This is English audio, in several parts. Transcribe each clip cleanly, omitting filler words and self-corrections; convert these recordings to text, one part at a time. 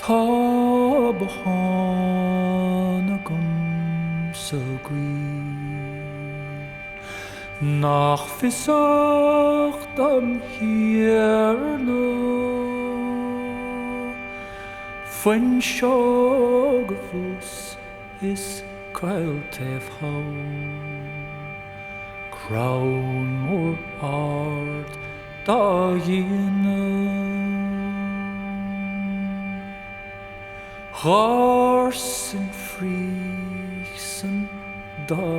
Tá bhána gom sa gcuir nach fiosach am hiarna faoin seo go fús is cailteamh Crown mór ard dá dhéanamh Gharsan fríosan darús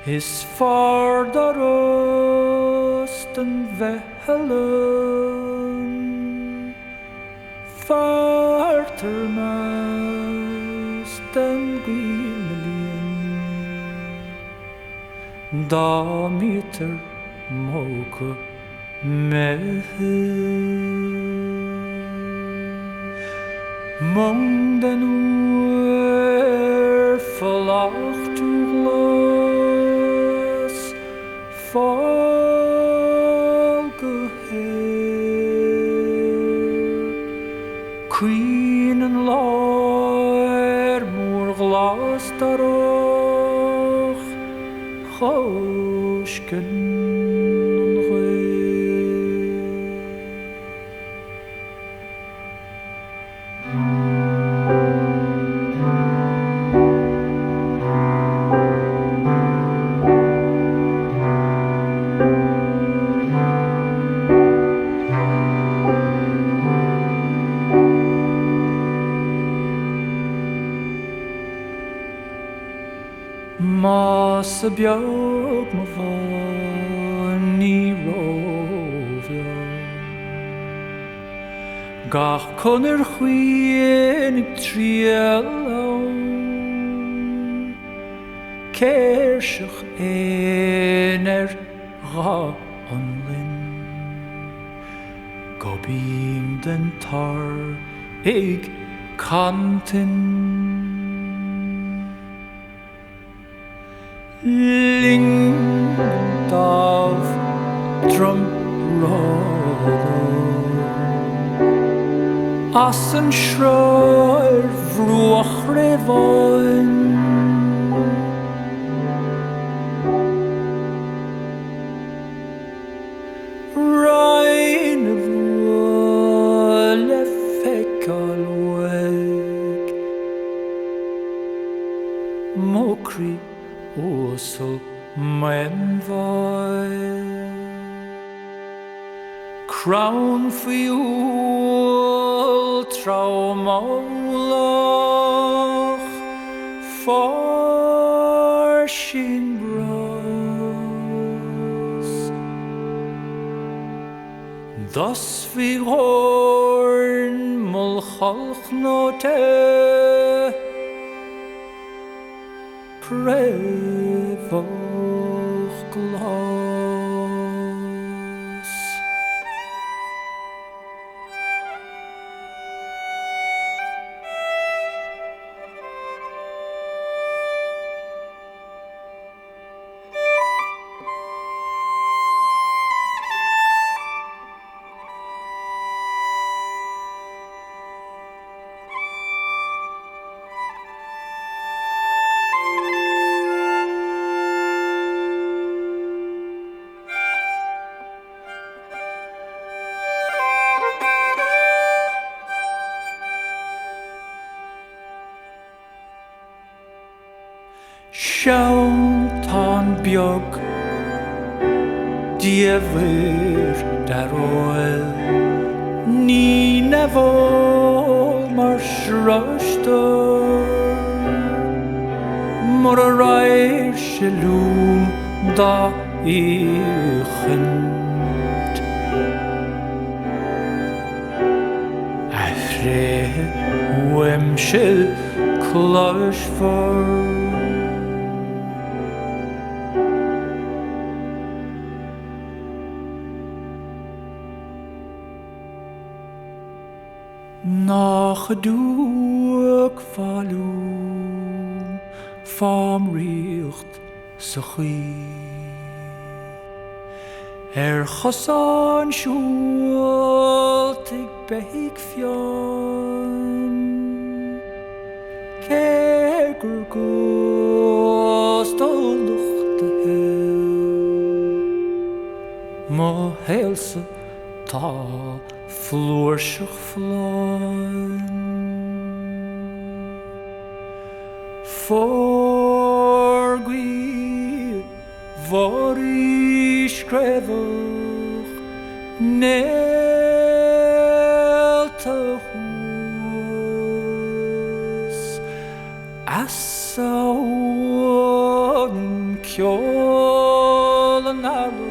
is far darús den bheithelum fartar mas den gwyllion da meter móca Mong den uair fallachtu glas fall go héir Queen an láir mór glas darach chóscin Mas a beag ma bhain ní róbheo Gach chun chuin ag tríal ann Céirseach gha an linn Go bíam den tar ag cantin Ling dav drum roll As an shroir vroach revain Rain of le fecal weg Mokri Osel men vai Crown fuel traumolach far sin bras Thus vi horn mulchalch note Prevoch glas Siawn tan biog Diefyr dar oel Ni nefo mar shröster Mor a rair shalom da ichend Afre wemshel kloshvar Nach dúach fallún fám riocht sa chuí Chosán siúlt ag beig fion Céir gur gústa luchta Má héalsa tá flúirseach fláin Forgui vorí screfach Nelta hús Asawn ceol yn arw